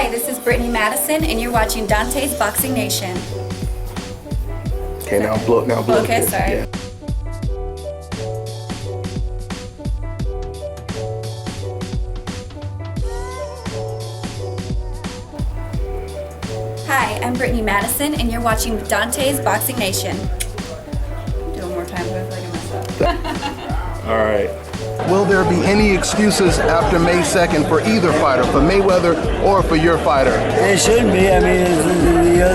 Hi, this is Brittany Madison, and you're watching Dante's Boxing Nation. Okay, now blow. Okay, sorry. Yeah. Hi, I'm Brittany Madison, and you're watching Dante's Boxing Nation. Do it one more time, but I feel like I messed up. All right. Will there be any excuses after May 2nd for either fighter, for Mayweather or for your fighter? There shouldn't be. I mean,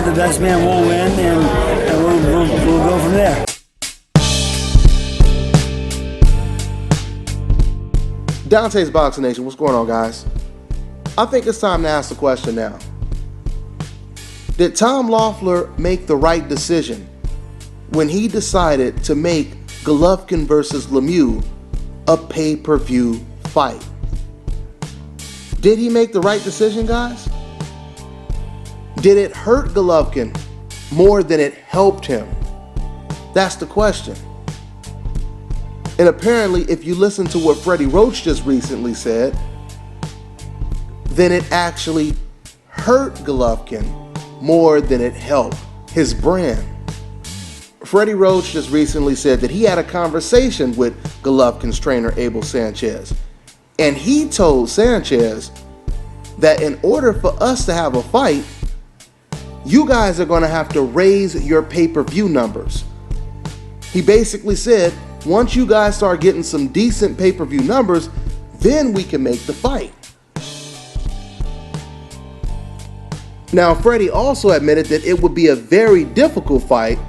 the best man will win, and we'll go from there. Dante's Boxing Nation, what's going on, guys? I think it's time to ask the question now. Did Tom Loeffler make the right decision when he decided to make Golovkin versus Lemieux a pay-per-view fight? Did he make the right decision, guys? Did it hurt Golovkin more than it helped him? That's the question. And apparently, if you listen to what Freddie Roach just recently said, then it actually hurt Golovkin more than it helped his brand. Freddie Roach just recently said that he had a conversation with Golovkin's trainer, Abel Sanchez. And he told Sanchez that in order for us to have a fight, you guys are going to have to raise your pay-per-view numbers. He basically said, once you guys start getting some decent pay-per-view numbers, then we can make the fight. Now, Freddie also admitted that it would be a very difficult fight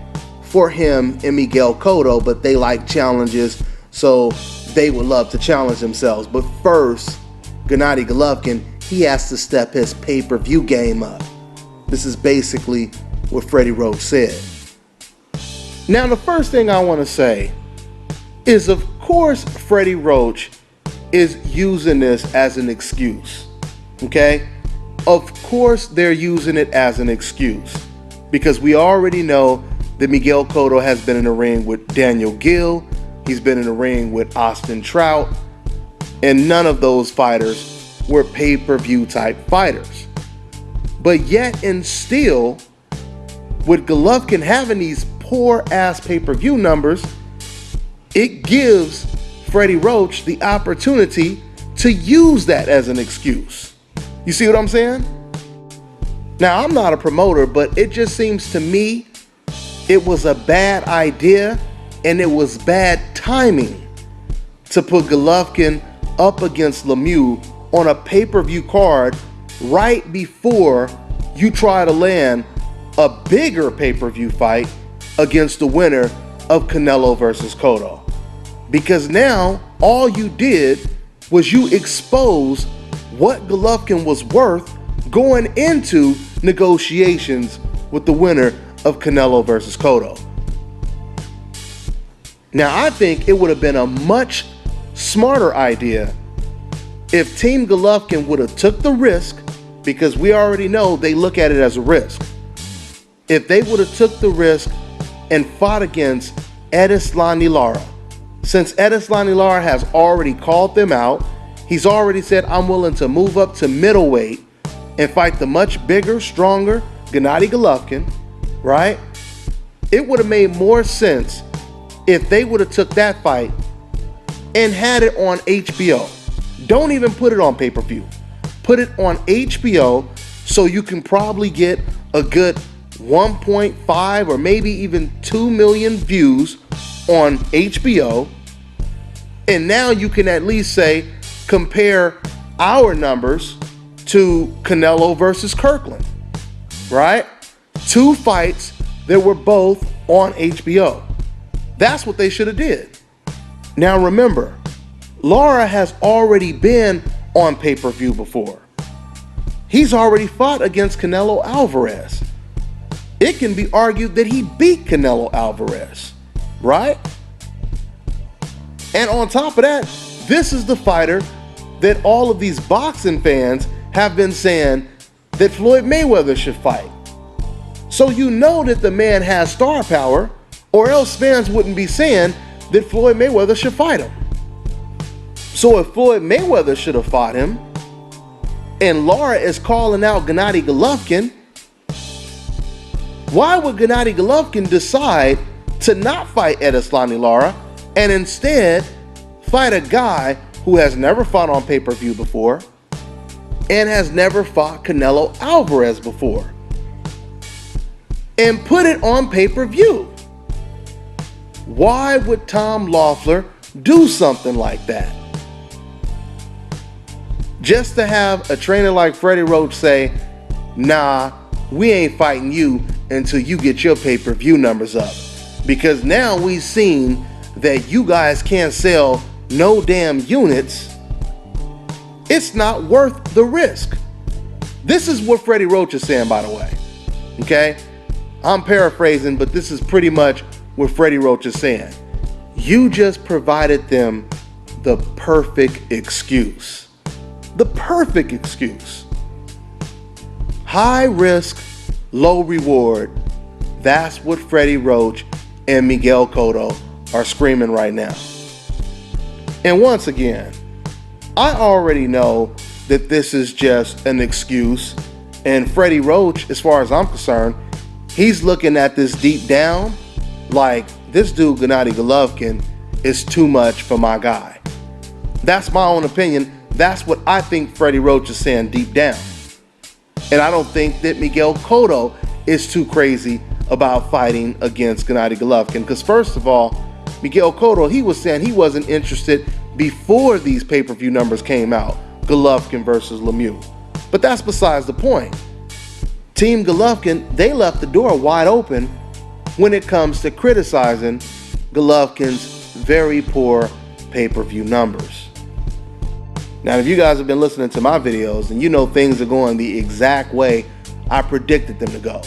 for him and Miguel Cotto, but they like challenges, so they would love to challenge themselves. But first, Gennady Golovkin, he has to step his pay-per-view game up. This is basically what Freddie Roach said. Now, the first thing I want to say is, of course, Freddie Roach is using this as an excuse, okay? Of course they're using it as an excuse because we already know that Miguel Cotto has been in the ring with Daniel Gill, he's been in the ring with Austin Trout, and none of those fighters were pay-per-view type fighters. But yet and still, with Golovkin having these poor ass pay-per-view numbers, it gives Freddie Roach the opportunity to use that as an excuse. You see what I'm saying? Now, I'm not a promoter, but it just seems to me it was a bad idea and it was bad timing to put Golovkin up against Lemieux on a pay-per-view card right before you try to land a bigger pay-per-view fight against the winner of Canelo versus Cotto. Because now all you did was you expose what Golovkin was worth going into negotiations with the winner of Canelo versus Cotto. Now, I think it would have been a much smarter idea if Team Golovkin would have took the risk, because we already know they look at it as a risk. If they would have took the risk and fought against Erislandy Lara, since Erislandy Lara has already called them out, he's already said, I'm willing to move up to middleweight and fight the much bigger, stronger Gennady Golovkin, right? It would have made more sense if they would have took that fight and had it on HBO. Don't even put it on pay-per-view. Put it on HBO so you can probably get a good 1.5 or maybe even 2 million views on HBO. And now you can at least say, compare our numbers to Canelo versus Kirkland, right? Two fights that were both on HBO. That's what they should have did. Now remember, Lara has already been on pay-per-view before. He's already fought against Canelo Alvarez. It can be argued that he beat Canelo Alvarez, right? And on top of that, this is the fighter that all of these boxing fans have been saying that Floyd Mayweather should fight. So you know that the man has star power, or else fans wouldn't be saying that Floyd Mayweather should fight him. So if Floyd Mayweather should have fought him, and Lara is calling out Gennady Golovkin, why would Gennady Golovkin decide to not fight Edeslani Lara and instead fight a guy who has never fought on pay-per-view before and has never fought Canelo Alvarez before and put it on pay-per-view? Why would Tom Loeffler do something like that? Just to have a trainer like Freddie Roach say, nah, we ain't fighting you until you get your pay-per-view numbers up. Because now we've seen that you guys can't sell no damn units. It's not worth the risk. This is what Freddie Roach is saying, by the way. Okay? I'm paraphrasing, but this is pretty much what Freddie Roach is saying. You just provided them the perfect excuse. The perfect excuse. High risk, low reward. That's what Freddie Roach and Miguel Cotto are screaming right now. And once again, I already know that this is just an excuse. And Freddie Roach, as far as I'm concerned, he's looking at this deep down like this dude Gennady Golovkin is too much for my guy. That's my own opinion. That's what I think Freddie Roach is saying deep down. And I don't think that Miguel Cotto is too crazy about fighting against Gennady Golovkin. Because first of all, Miguel Cotto, he was saying he wasn't interested before these pay-per-view numbers came out. Golovkin versus Lemieux. But that's besides the point. Team Golovkin, they left the door wide open when it comes to criticizing Golovkin's very poor pay-per-view numbers. Now, if you guys have been listening to my videos and you know things are going the exact way I predicted them to go.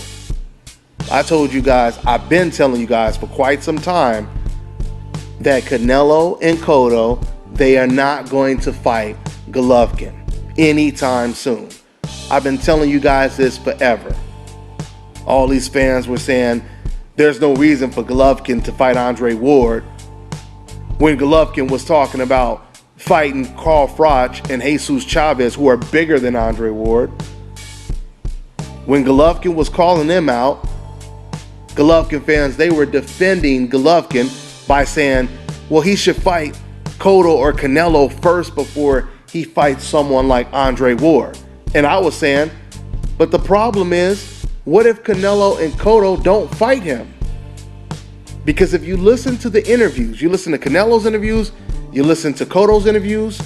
I told you guys, I've been telling you guys for quite some time that Canelo and Cotto, they are not going to fight Golovkin anytime soon. I've been telling you guys this forever. All these fans were saying there's no reason for Golovkin to fight Andre Ward when Golovkin was talking about fighting Carl Froch and Jesus Chavez, who are bigger than Andre Ward. When Golovkin was calling them out, Golovkin fans, they were defending Golovkin by saying, well, he should fight Cotto or Canelo first before he fights someone like Andre Ward. And I was saying, but the problem is, what if Canelo and Cotto don't fight him? Because if you listen to the interviews, you listen to Canelo's interviews, you listen to Cotto's interviews,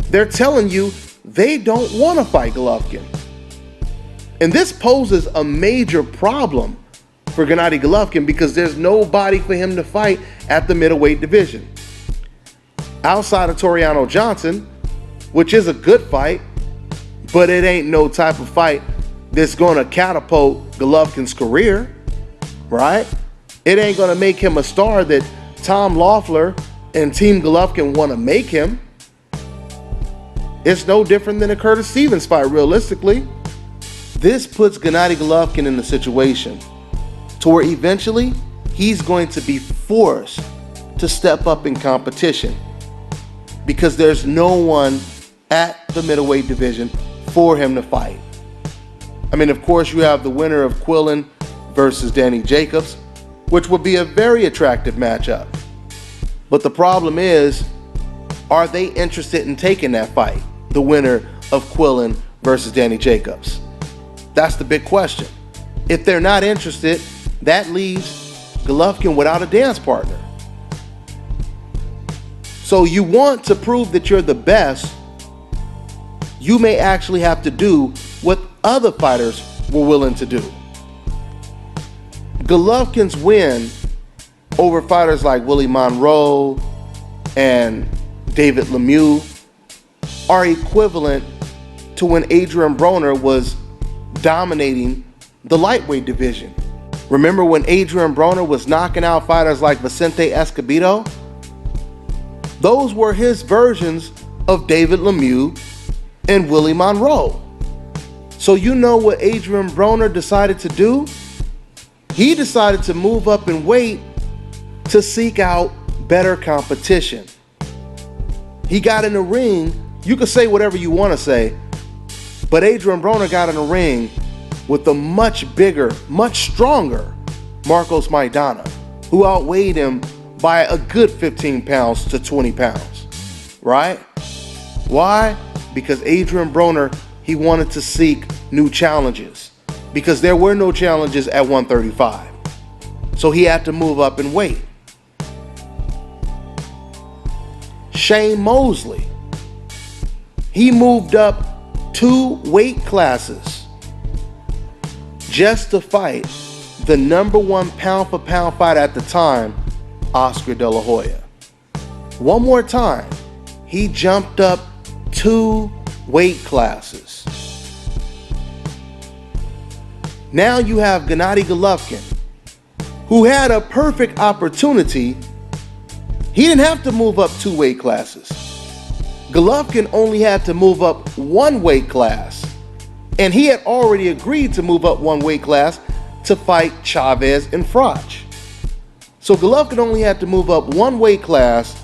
they're telling you they don't want to fight Golovkin. And this poses a major problem for Gennady Golovkin because there's nobody for him to fight at the middleweight division. Outside of Toriano Johnson, which is a good fight, but it ain't no type of fight that's going to catapult Golovkin's career, right? It ain't going to make him a star that Tom Loeffler and Team Golovkin want to make him. It's no different than a Curtis Stevens fight, realistically. This puts Gennady Golovkin in a situation to where eventually he's going to be forced to step up in competition because there's no one at the middleweight division for him to fight. I mean, of course, you have the winner of Quillin versus Danny Jacobs, which would be a very attractive matchup. But the problem is, are they interested in taking that fight? The winner of Quillin versus Danny Jacobs. That's the big question. If they're not interested, that leaves Golovkin without a dance partner. So you want to prove that you're the best, you may actually have to do what other fighters were willing to do. Golovkin's win over fighters like Willie Monroe and David Lemieux are equivalent to when Adrian Broner was dominating the lightweight division. Remember when Adrian Broner was knocking out fighters like Vicente Escobedo? Those were his versions of David Lemieux and Willie Monroe. So you know what Adrian Broner decided to do? He decided to move up in weight to seek out better competition. He got in the ring. You can say whatever you want to say, But Adrian Broner got in the ring with a much bigger, much stronger Marcos Maidana, who outweighed him by a good 15 pounds to 20 pounds, right? Why? Because Adrian Broner, he wanted to seek new challenges because there were no challenges at 135. So he had to move up in weight. Shane Mosley, he moved up 2 weight classes just to fight the #1 pound-for-pound fighter at the time, Oscar De La Hoya. One more time, he jumped up 2 weight classes. Now you have Gennady Golovkin, who had a perfect opportunity. He didn't have to move up 2 weight classes. Golovkin only had to move up 1 weight class, and he had already agreed to move up 1 weight class to fight Chavez and Froch. So Golovkin only had to move up 1 weight class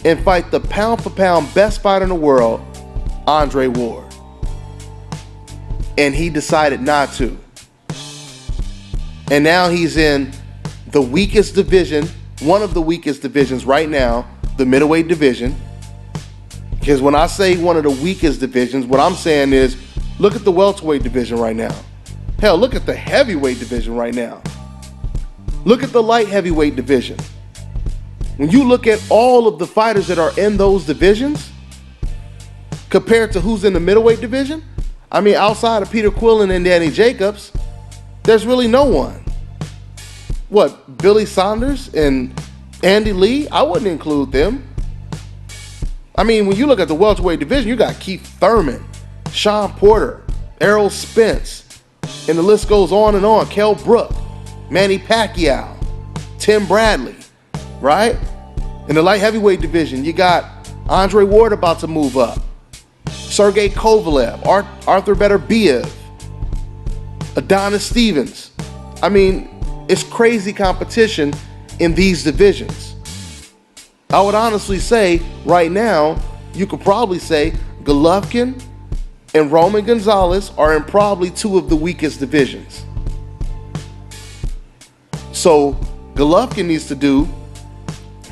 and fight the pound-for-pound best fighter in the world, Andre Ward. And he decided not to. And now he's in the weakest division, one of the weakest divisions right now, the middleweight division. Because when I say one of the weakest divisions, what I'm saying is, look at the welterweight division right now. Hell, look at the heavyweight division right now. Look at the light heavyweight division. When you look at all of the fighters that are in those divisions, compared to who's in the middleweight division, I mean, outside of Peter Quillen and Danny Jacobs, there's really no one. What, Billy Saunders and Andy Lee? I wouldn't include them. I mean, when you look at the welterweight division, you got Keith Thurman, Sean Porter, Errol Spence, and the list goes on and on. Kell Brook, Manny Pacquiao, Tim Bradley, right? In the light heavyweight division, you got Andre Ward about to move up, Sergey Kovalev, Arthur Beterbiev, Adonis Stevens. I mean, it's crazy competition in these divisions. I would honestly say right now, you could probably say Golovkin and Roman Gonzalez are in probably 2 of the weakest divisions. So Golovkin needs to do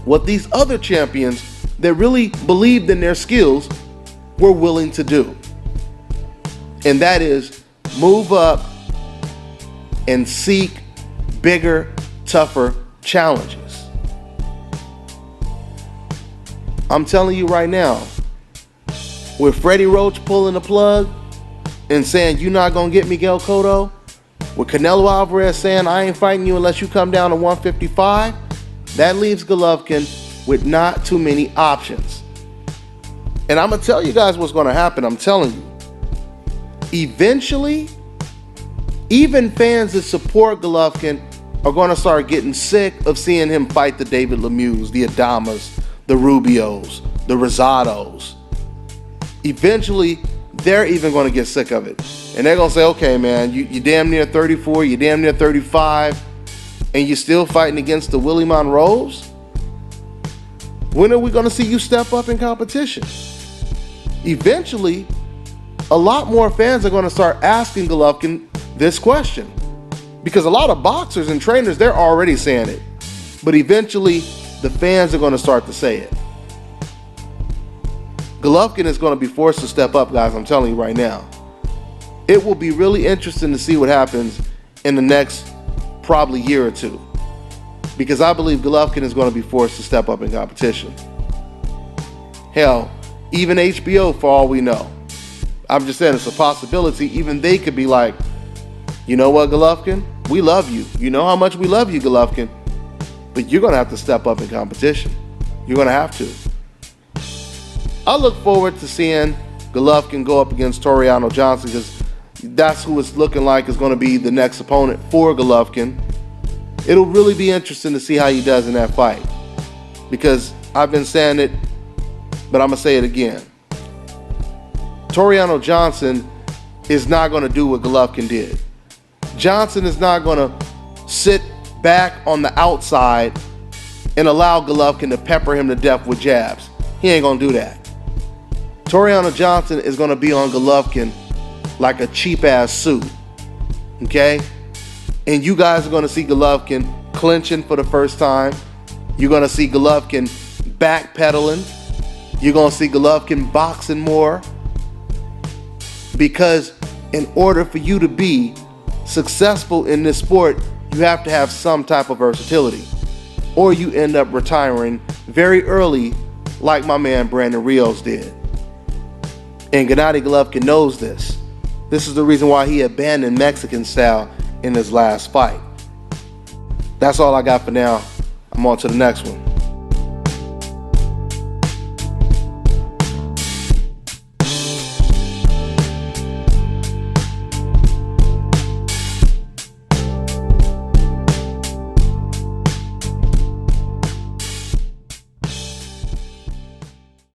what these other champions that really believed in their skills were willing to do. And that is move up and seek bigger, tougher challenges. I'm telling you right now, with Freddie Roach pulling the plug and saying, you're not going to get Miguel Cotto, with Canelo Alvarez saying, I ain't fighting you unless you come down to 155, that leaves Golovkin with not too many options. And I'm going to tell you guys what's going to happen. I'm telling you. Eventually, even fans that support Golovkin are going to start getting sick of seeing him fight the David Lemieux, the Adamas, the Rubios, the Rosados. Eventually, they're even going to get sick of it. And they're going to say, okay, man, you damn near 34, you damn near 35, and you're still fighting against the Willie Monroes? When are we going to see you step up in competition? Eventually, a lot more fans are going to start asking Golovkin this question. Because a lot of boxers and trainers, they're already saying it. But eventually, the fans are going to start to say it. Golovkin is going to be forced to step up, guys, I'm telling you right now. It will be really interesting to see what happens in the next probably year or 2. Because I believe Golovkin is going to be forced to step up in competition. Hell, even HBO, for all we know. I'm just saying it's a possibility. Even they could be like, you know what, Golovkin? We love you. You know how much we love you, Golovkin. But you're going to have to step up in competition. You're going to have to. I look forward to seeing Golovkin go up against Toriano Johnson because that's who it's looking like is going to be the next opponent for Golovkin. It'll really be interesting to see how he does in that fight. Because I've been saying it, but I'm going to say it again. Toriano Johnson is not going to do what Golovkin did. Johnson is not going to sit back on the outside and allow Golovkin to pepper him to death with jabs. He ain't going to do that. Toriano Johnson is going to be on Golovkin like a cheap ass suit. Okay? And you guys are going to see Golovkin clinching for the first time. You're going to see Golovkin backpedaling. You're going to see Golovkin boxing more. Because in order for you to be successful in this sport, you have to have some type of versatility. Or you end up retiring very early like my man Brandon Rios did. And Gennady Golovkin knows this. This is the reason why he abandoned Mexican style in his last fight. That's all I got for now. I'm on to the next one.